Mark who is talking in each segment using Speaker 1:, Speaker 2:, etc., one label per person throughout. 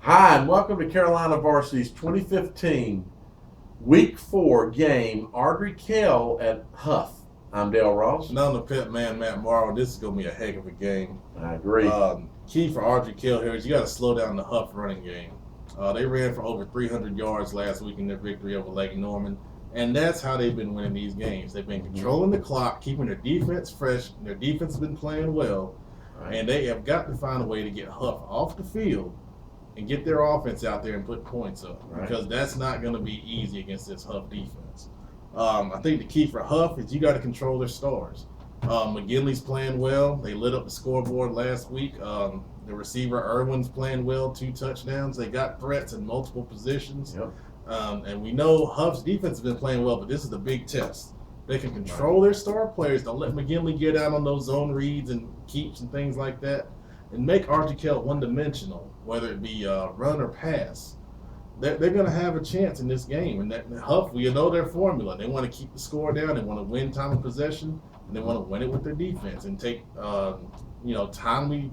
Speaker 1: Hi, and welcome to Carolina Varsity's 2015 Week 4 game, Ardrey Kell at Hough. I'm Dale Ross.
Speaker 2: And I'm the pit man, Matt Morrow. This is going to be a heck of a game.
Speaker 1: I agree.
Speaker 2: Key for Ardrey Kell here is you got to slow down the Hough running game. They ran for over 300 yards last week in their victory over Lake Norman, and that's how they've been winning these games. They've been controlling the clock, keeping their defense fresh. Their defense has been playing well, and they have got to find a way to get Hough off the field and get their offense out there and put points up, because that's not going to be easy against this Hough defense. I think the key for Hough is you got to control their stars. McGinley's playing well. They lit up the scoreboard last week. The receiver Irwin's playing well, 2 touchdowns. They got threats in multiple positions.
Speaker 1: Yep.
Speaker 2: And we know Hough's defense has been playing well, but this is the big test. They can control their star players. Don't let McGinley get out on those zone reads and keeps and things like that, and make Ardrey Kell one-dimensional, whether it be run or pass. They're going to have a chance in this game. And Hough, we know their formula. They want to keep the score down. They want to win time of possession, and they want to win it with their defense and take timely,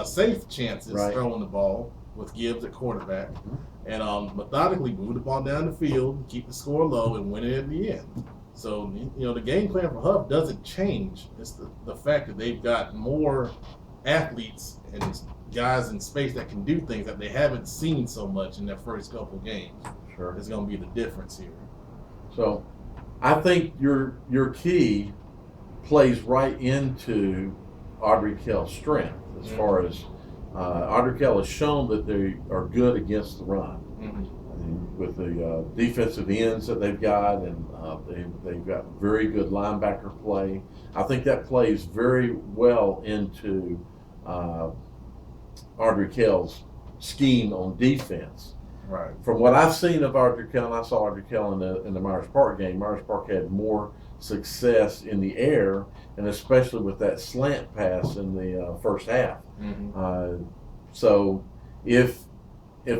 Speaker 2: safe chances throwing the ball with Gibbs at quarterback, and methodically move the ball down the field, keep the score low, and win it at the end. So the game plan for Hough doesn't change. It's the fact that they've got more athletes and guys in space that can do things that they haven't seen so much in their first couple games.
Speaker 1: Sure.
Speaker 2: It's going to be the difference here.
Speaker 1: So I think your key plays right into Ardrey Kell's strength as far as Ardrey Kell has shown that they are good against the run. With the defensive ends that they've got, and they've got very good linebacker play. I think that plays very well into Ardrey Kell's scheme on defense.
Speaker 2: Right.
Speaker 1: From what I've seen of Ardrey Kell, and I saw Ardrey Kell in the Myers Park game, Myers Park had more success in the air, and especially with that slant pass in the first half. So if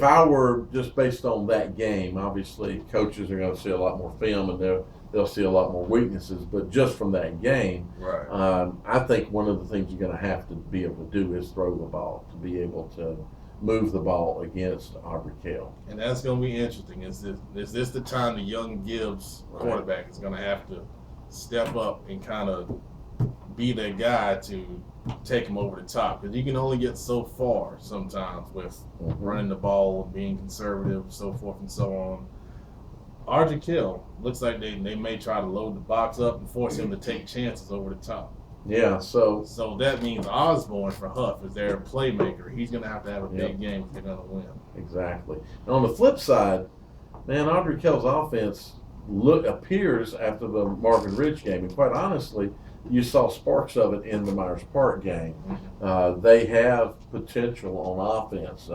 Speaker 1: I were just based on that game, obviously coaches are going to see a lot more film, and they'll see a lot more weaknesses. But just from that game, I think one of the things you're going to have to be able to do is throw the ball, to be able to move the ball against Ardrey Kell.
Speaker 2: And that's going to be interesting. Is this the time the young Gibbs quarterback is going to have to step up and kind of be that guy to take him over the top? Because you can only get so far sometimes with running the ball, being conservative, so forth and so on. Ardrey Kell looks like they may try to load the box up and force him to take chances over the top.
Speaker 1: Yeah, so
Speaker 2: that means Osborne for Hough is their playmaker. He's going to have a big game if they're going to win.
Speaker 1: Exactly. And on the flip side, man, Ardrey Kell's offense appears after the Marvin Ridge game, and quite honestly, you saw sparks of it in the Myers Park game. They have potential on offense.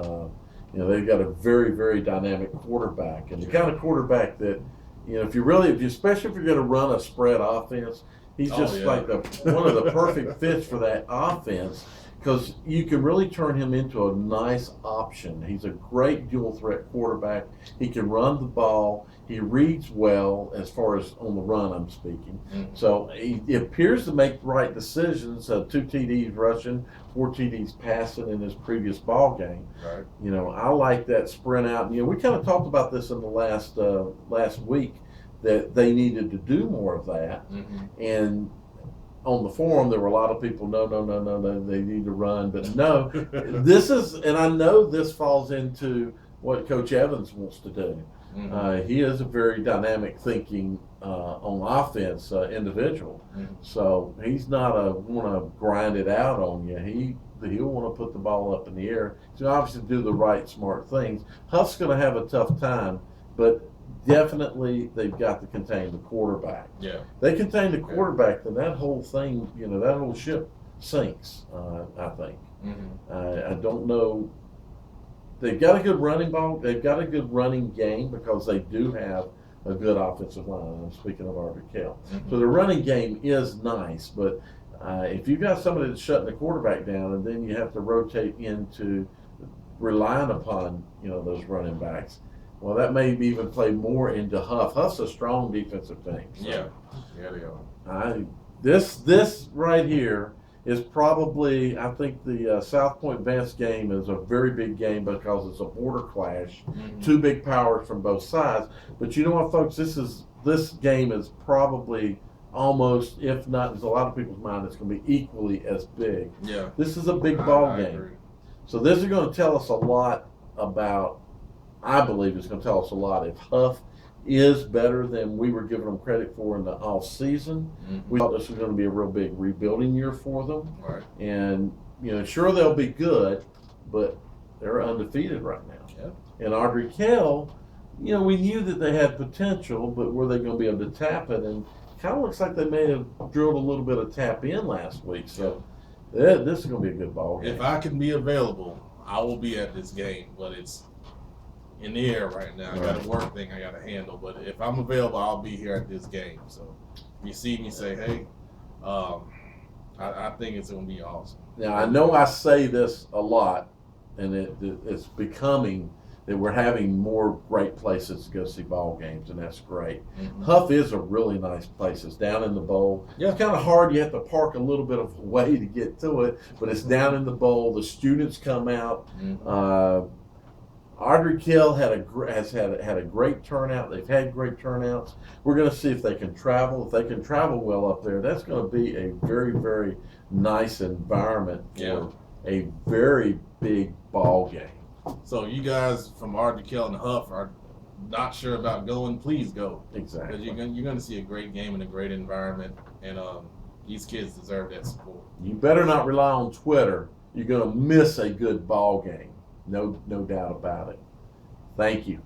Speaker 1: They've got a very, very dynamic quarterback, and the kind of quarterback that, especially if you're going to run a spread offense, he's just like one of the perfect fits for that offense, because you can really turn him into a nice option. He's a great dual threat quarterback. He can run the ball. He reads well as far as on the run, I'm speaking. So he appears to make the right decisions. 2 TDs rushing, 4 TDs passing in his previous ball game.
Speaker 2: Right.
Speaker 1: I like that sprint out. We kind of talked about this in the last week, that they needed to do more of that. And on the forum, there were a lot of people, no, they need to run. But no, and I know this falls into what Coach Evans wants to do. He is a very dynamic thinking on offense individual. So he's not want to grind it out on you. He'll want to put the ball up in the air. So obviously do the right, smart things. Huff's going to have a tough time, but definitely they've got to contain the quarterback.
Speaker 2: Yeah.
Speaker 1: They contain the quarterback, then that whole thing, that whole ship sinks, I think. I don't know. They've got a good running ball. They've got a good running game, because they do have a good offensive line. I'm speaking of Ardrey Kell. So the running game is nice, but if you've got somebody that's shutting the quarterback down, and then you have to rotate into relying upon those running backs, well, that may even play more into Hough. Hough's a strong defensive team. So
Speaker 2: Yeah, they are.
Speaker 1: This right here is probably, I think the South Point Vance game is a very big game because it's a border clash, two big powers from both sides. But you know what, folks, this game is probably almost, if not, there's a lot of people's mind, it's going to be equally as big.
Speaker 2: Yeah.
Speaker 1: This is a big ball
Speaker 2: I
Speaker 1: game.
Speaker 2: agree.
Speaker 1: So this is going to tell us a lot about, I believe it's going to tell us a lot if Hough is better than we were giving them credit for in the off season. We thought this was going to be a real big rebuilding year for them.
Speaker 2: Right.
Speaker 1: And, sure they'll be good, but they're undefeated right now.
Speaker 2: Yeah.
Speaker 1: And Ardrey Kell, we knew that they had potential, but were they going to be able to tap it? And kind of looks like they may have drilled a little bit of tap in last week. So this is going to be a good ball game.
Speaker 2: If I can be available, I will be at this game, but it's in the air right now. I got a work thing I got to handle, but if I'm available, I'll be here at this game. So if you see me, say, hey, I think it's going to be awesome.
Speaker 1: Now, I know I say this a lot, and it's becoming that we're having more great places to go see ball games, and that's great. Hough is a really nice place. It's down in the bowl.
Speaker 2: Yeah.
Speaker 1: It's kind of hard. You have to park a little bit of a way to get to it, but it's down in the bowl. The students come out. Ardrey Kell has had a great turnout. They've had great turnouts. We're going to see if they can travel. If they can travel well up there, that's going to be a very, very nice environment for a very big ball game.
Speaker 2: So you guys from Ardrey Kell and Hough are not sure about going, please go.
Speaker 1: Exactly.
Speaker 2: Because you're going to see a great game in a great environment, and these kids deserve that support.
Speaker 1: You better not rely on Twitter. You're going to miss a good ball game. No doubt about it. Thank you.